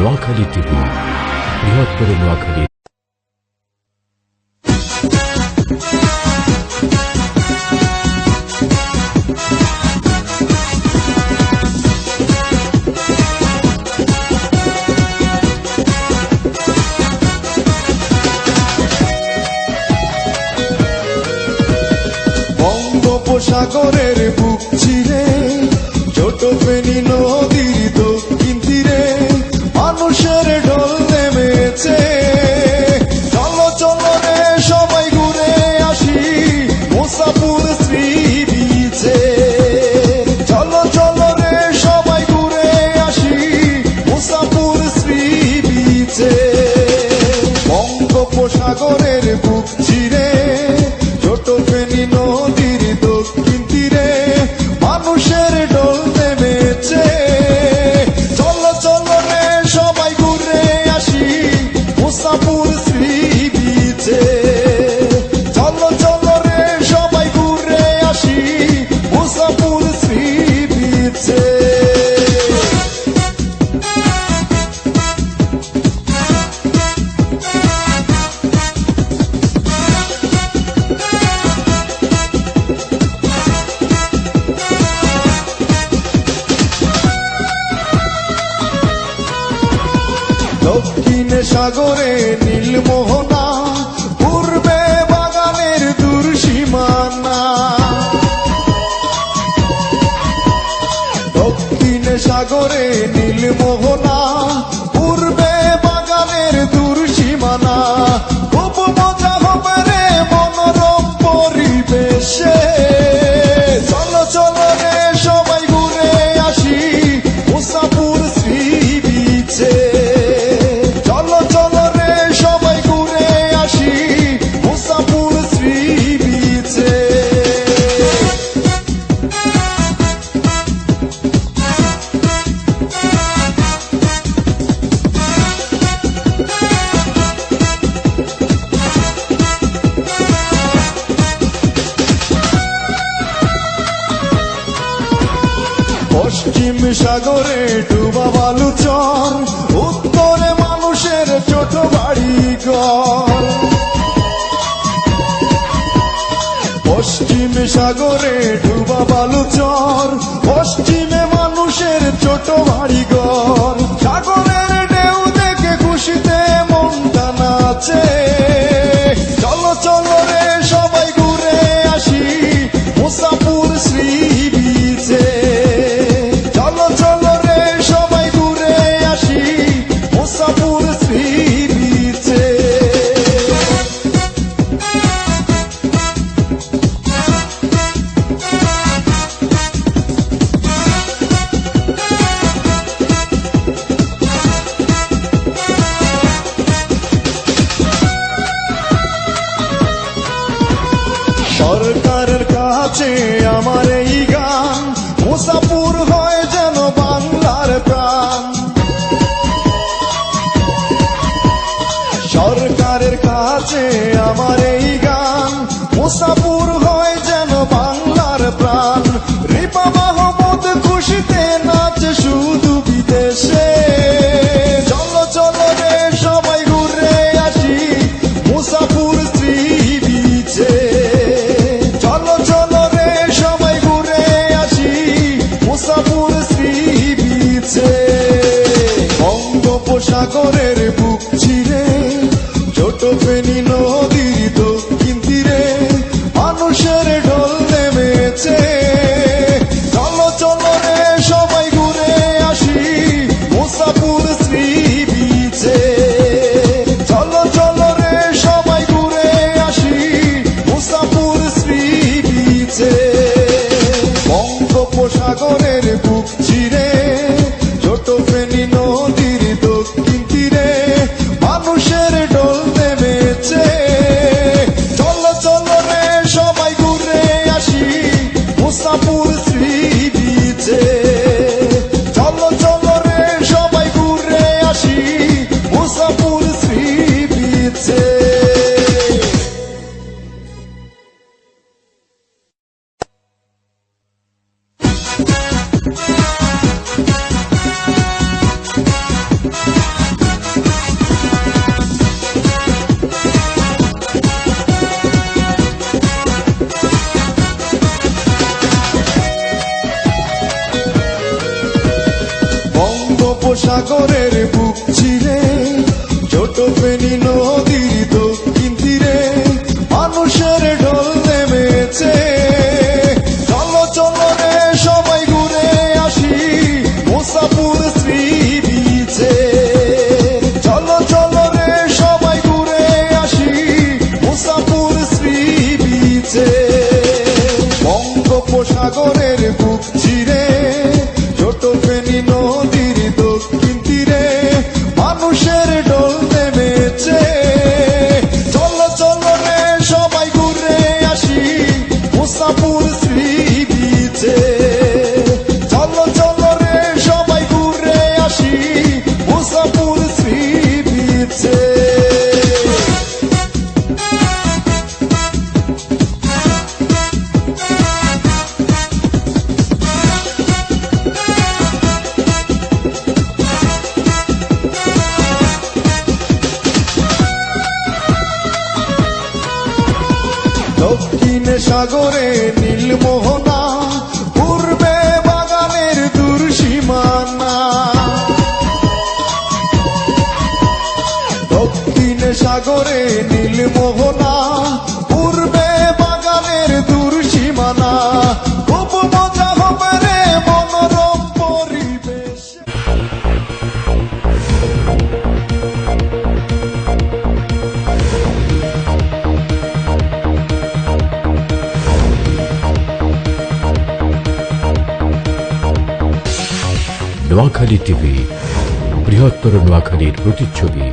Noakhali TV, বৃহত্তর নোয়াখালী। বঙ্গোপসাগরের বুক চিরে ছোট ফেনী নদীর দক্ষিণ তীরে মানুষের ঢল নেমেছে। চলো চলো রে সবাই ঘুরে আসি মুসাপুর শ্রী বিচে। চলো চলো রে সবাই ঘুরে আসি মুসাপুর শ্রী বিচে। বঙ্গোপসাগরের বুক চিরে ছোট ফেনী নদীর দক্ষিণ তীরে মানুষের ঢল নেমেছে। চলো চলো রে সবাই ঘুরে আসি মুসাপুর শ্রী বিচে। চলো চলো রে সবাই ঘুরে আসি মুসাপুর শ্রী বিচে। দক্ষিণে সাগরে নীলমোহনা, পূর্বে বাগানের দূর সীমানা। দক্ষিণে সাগরে নীলমোহনা, পূর্বে বাগানের দূর সীমানা। খুব মজা হবে রে মনোরম পরিবেশে। চলো চলো রে সবাই ঘুরে আসি মুসাপুর শ্রী বিচে। চলো চলো রে সবাই ঘুরে আসি মুসাপুর শ্রী বিচে। পশ্চিম সাগরে ডুবা বালুচর, উত্তরে মানুষের ছোট বাড়ি ঘর। পশ্চিম সাগরে ডুবা বালুচর, পশ্চিমে মানুষের ছোট বাড়ি ঘর। সাগরের ঢেউ দেখে খুশিতে মনটা নাচে। চলো চলো রে সবাই ঘুরে আসি মুসাপুর শ্রী বিচে। চলো চলো রে সবাই ঘুরে আসি মুসাপুর শ্রী বিচে। সরকারের কাছে আমার এই গান, মুসাপুর হয় যেন বাংলার প্রাণ। সরকারের কাছে আমার এই গান, মুসাপুর হয় যেন বাংলার প্রাণ। রিপা মাহমুদ খুশিতে নাচে শুধু বিদেশে। চলো চলো রে সবাই ঘুরে আসি মুসাপুর শ্রী বিচে। চলো চলো রে সবাই ঘুরে আসি মুসাপুর শ্রী বিচে। বঙ্গোপসাগরের বুক চিরে ছোট ফেনী নদীর দক্ষিণ তীরে মানুষের ঢল নেমেছে। চলো চলো রে সবাই ঘুরে আসি মুসাপুর শ্রী বিচে। চলো চলো রে সবাই ঘুরে আসি মুসাপুর শ্রী বিচে। বঙ্গোপসাগরের বুক চিরে ছোট ফেনী নদীর দক্ষিণ তীরে মানুষের ঢল নেমেছে। চলো চলো রে সবাই ঘুরে আসি মুসাপুর শ্রী বিচে। চলো চলো রে সবাই ঘুরে আসি মুসাপুর শ্রী বিচে। সাগরের বুক চিরে ছোট ফেনী নদীর দক্ষিণ তীরে মানুষের ঢল নেমেছে চলো চলো রে সবাই ঘুরে আসি মুসাফুর শ্রী বিচে চলো চলো রে সবাই ঘুরে আসি মুসাফুর শ্রী বিচে দক্ষিণে সাগরে নীলমোহনা পূর্বে বাগানের দূর সীমানা দক্ষিণে সাগরে নীলমোহনা পূর্বে বাগানের দূর সীমানা খুব মজা হবে রে মনোরম পরিবেশ নোয়াখালী টিভি, বৃহত্তর নোয়াখালীর প্রতিচ্ছবি।